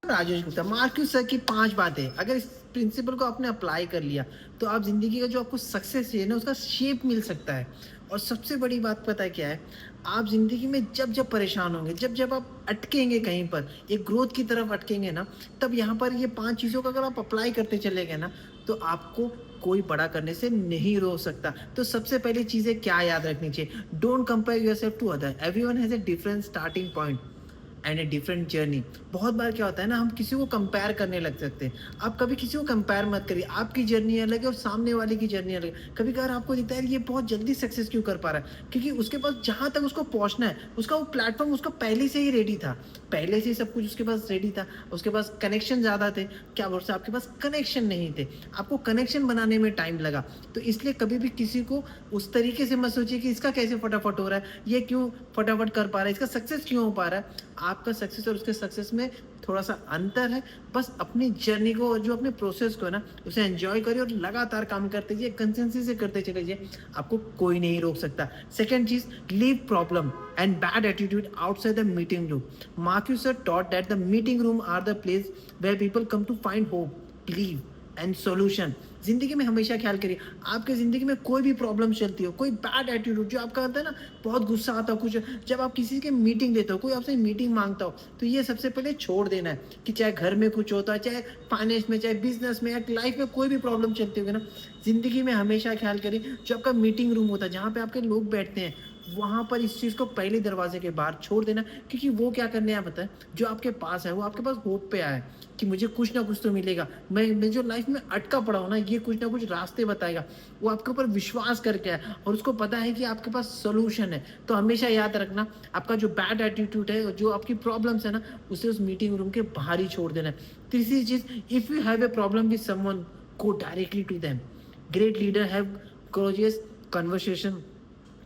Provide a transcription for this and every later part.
Rajesh Gupta, Marcus sir की 5 बातें, अगर इस प्रिंसिपल को आपने अप्लाई कर लिया, तो आप ज़िंदगी का जो आपको सक्सेस चाहिए ना, उसका शेप मिल सकता है। और सबसे बड़ी बात पता है क्या है? आप ज़िंदगी में जब-जब परेशान होंगे, जब-जब आप अटकेंगे कहीं पर, एक ग्रोथ की तरफ अटकेंगे ना, तब यहाँ पर ये 5 चीज़ों का अगर आप अप्लाई करते चले गए ना, तो आपको कोई बड़ा करने से नहीं रोक सकता। तो सबसे पहली चीज़ें क्या याद रखनी चाहिए? Don't compare yourself to other, everyone has a different starting point and a different journey. बहुत बार क्या होता है ना, हम किसी को कंपेयर करने लग सकते हैं। आप कभी किसी को कंपेयर मत करिए, आपकी जर्नी अलग है और सामने वाले की जर्नी अलग है। कभी कभार आपको दिखता है ये बहुत जल्दी सक्सेस क्यों कर पा रहा है, क्योंकि उसके पास जहां तक उसको पहुंचना है, उसका वो प्लेटफॉर्म उसका पहले से ही रेडी था, पहले से ही सब कुछ उसके पास रेडी था, उसके पास कनेक्शन ज्यादा थे। क्या बोलते आपके पास कनेक्शन नहीं थे, आपको कनेक्शन बनाने में टाइम लगा। तो इसलिए कभी भी किसी को उस तरीके से मत सोचिए कि इसका कैसे फटाफट हो रहा है, ये क्यों फटाफट कर पा रहा है, इसका सक्सेस क्यों हो पा रहा है। आपका सक्सेस और उसके सक्सेस में थोड़ा सा अंतर है। बस अपनी जर्नी को और जो अपने प्रोसेस को है ना, उसे एंजॉय करिए और लगातार काम करते जाइए, कंसिस्टेंसी से करते चले जाइए, आपको कोई नहीं रोक सकता। सेकंड चीज, leave problem and bad attitude outside the meeting room. Marcus taught that the meeting room are the place where people come to find hope, believe and solution. जिंदगी में हमेशा ख्याल करिए, आपके जिंदगी में कोई भी प्रॉब्लम चलती हो, कोई बैड एटीट्यूड जो आपका होता है ना, बहुत गुस्सा आता हो कुछ, जब आप किसी के मीटिंग लेते हो, कोई आपसे मीटिंग मांगता हो, तो ये सबसे पहले छोड़ देना है। कि चाहे घर में कुछ होता है, चाहे फाइनेंस में, चाहे बिजनेस में, या लाइफ में कोई भी प्रॉब्लम चलती होगी ना, जिंदगी में हमेशा ख्याल करिए, जो आपका मीटिंग रूम होता है, जहाँ पे आपके लोग बैठते हैं, वहां पर इस चीज को पहले दरवाजे के बाहर छोड़ देना। क्योंकि वो क्या करने आया पता है, जो आपके पास है वो आपके पास होप पे आया है कि मुझे कुछ ना कुछ तो मिलेगा, मैं जो लाइफ में अटका पड़ा हूं ना, ये कुछ ना कुछ रास्ते बताएगा। वो आपके ऊपर विश्वास करके है और उसको पता है कि आपके पास सोल्यूशन है। तो हमेशा याद रखना, आपका जो बैड एटीट्यूड है, जो आपकी प्रॉब्लम्स है ना, उसे उस मीटिंग रूम के बाहर ही छोड़ देना है। तीसरी चीज, if you have a problem with someone, go directly to them. Great leader have courageous conversation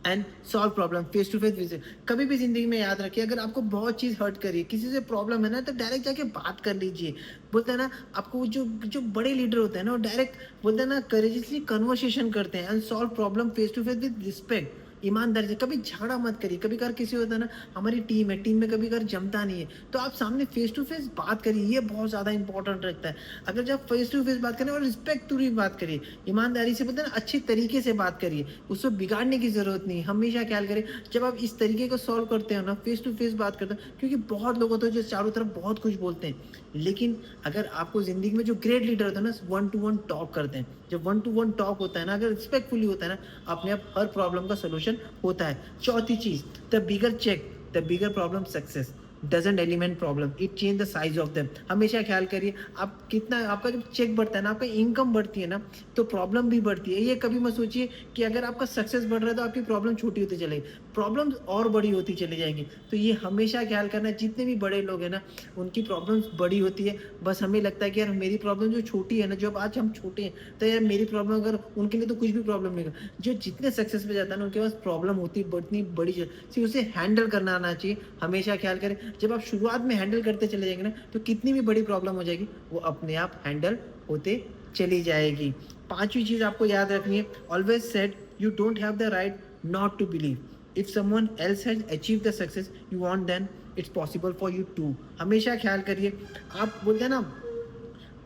and solve problem face to face visit. कभी भी जिंदगी में याद रखिए, अगर आपको बहुत चीज हर्ट करिए, किसी से प्रॉब्लम है ना, तो डायरेक्ट जाके बात कर लीजिए। बोलते हैं ना, आपको जो जो बड़े लीडर होते हैं ना, वो डायरेक्ट बोलते हैं ना, करेजियसली कन्वर्सेशन करते हैं and solve problem face to face with respect, ईमानदारी से। कभी झगड़ा मत करिए। कभी कभार किसी होता है ना, हमारी टीम है, टीम में कभी कभार जमता नहीं है, तो आप सामने फेस टू फेस बात करिए, ये बहुत ज्यादा इंपॉर्टेंट रखता है। अगर जब फेस टू फेस बात करें और रिस्पेक्टफुली बात करिए, ईमानदारी से, बोलते हैं ना, अच्छी तरीके से बात करिए, उसको बिगाड़ने की जरूरत नहीं। हमेशा ख्याल करें, जब आप इस तरीके को सॉल्व करते हो ना, फेस टू फेस बात करते हो, क्योंकि बहुत लोग होते हैं जो चारों तरफ बहुत कुछ बोलते हैं, लेकिन अगर आपको जिंदगी में जो ग्रेट लीडर होता है ना, वन टू वन टॉक करते हैं। जब वन टू वन टॉक होता है ना, अगर रिस्पेक्टफुली होता है ना, अपने आप हर प्रॉब्लम का सोल्यूशन होता है। चौथी चीज, the bigger check, the bigger problem success doesn't eliminate problem, it change the size of them. हमेशा ख्याल करिए, आप कितना, आपका जब चेक बढ़ता है ना, आपका इनकम बढ़ती है ना, तो प्रॉब्लम भी बढ़ती है। ये कभी मत सोचिए कि अगर आपका सक्सेस बढ़ रहा है तो आपकी प्रॉब्लम छोटी होती चलेगी, प्रॉब्लम्स और बड़ी होती चली जाएंगी। तो ये हमेशा ख्याल करना, जितने भी बड़े लोग हैं ना, उनकी प्रॉब्लम्स बड़ी होती है। बस हमें लगता है कि यार मेरी प्रॉब्लम जो छोटी है ना, जो आज हम छोटे हैं, तो यार मेरी प्रॉब्लम, अगर उनके लिए तो कुछ भी प्रॉब्लम नहीं है। जो जितने सक्सेस पे जाता है ना, उनके पास प्रॉब्लम होती इतनी बड़ी, सिर्फ उसे हैंडल करना आना चाहिए। हमेशा ख्याल करें, जब आप शुरुआत में हैंडल करते चले जाएंगे ना, तो कितनी भी बड़ी प्रॉब्लम हो जाएगी, वो अपने आप हैंडल होते चली जाएगी। पांचवी चीज आपको याद रखनी है, always said you don't have the right not to believe. If someone else has achieve the success you want, then it's possible for you too. हमेशा ख्याल करिए, आप बोलते हैं ना,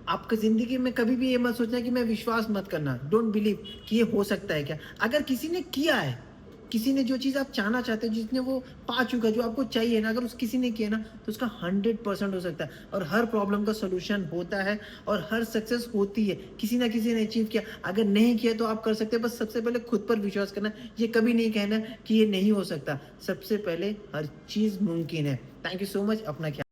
आपकी जिंदगी में कभी भी ये मत सोचना कि मैं विश्वास मत करना, डोंट बिलीव कि ये हो सकता है क्या। अगर किसी ने किया है, किसी ने जो चीज आप चाहना चाहते हो, जिसने वो पा चुका, जो आपको चाहिए ना, अगर उस किसी ने किया ना, तो उसका 100% हो सकता है। और हर प्रॉब्लम का सोल्यूशन होता है और हर सक्सेस होती है, किसी ना किसी ने अचीव किया। अगर नहीं किया तो आप कर सकते हैं, बस सबसे पहले खुद पर विश्वास करना। ये कभी नहीं कहना कि ये नहीं हो सकता, सबसे पहले हर चीज मुमकिन है। थैंक यू सो मच, अपना ख्याल।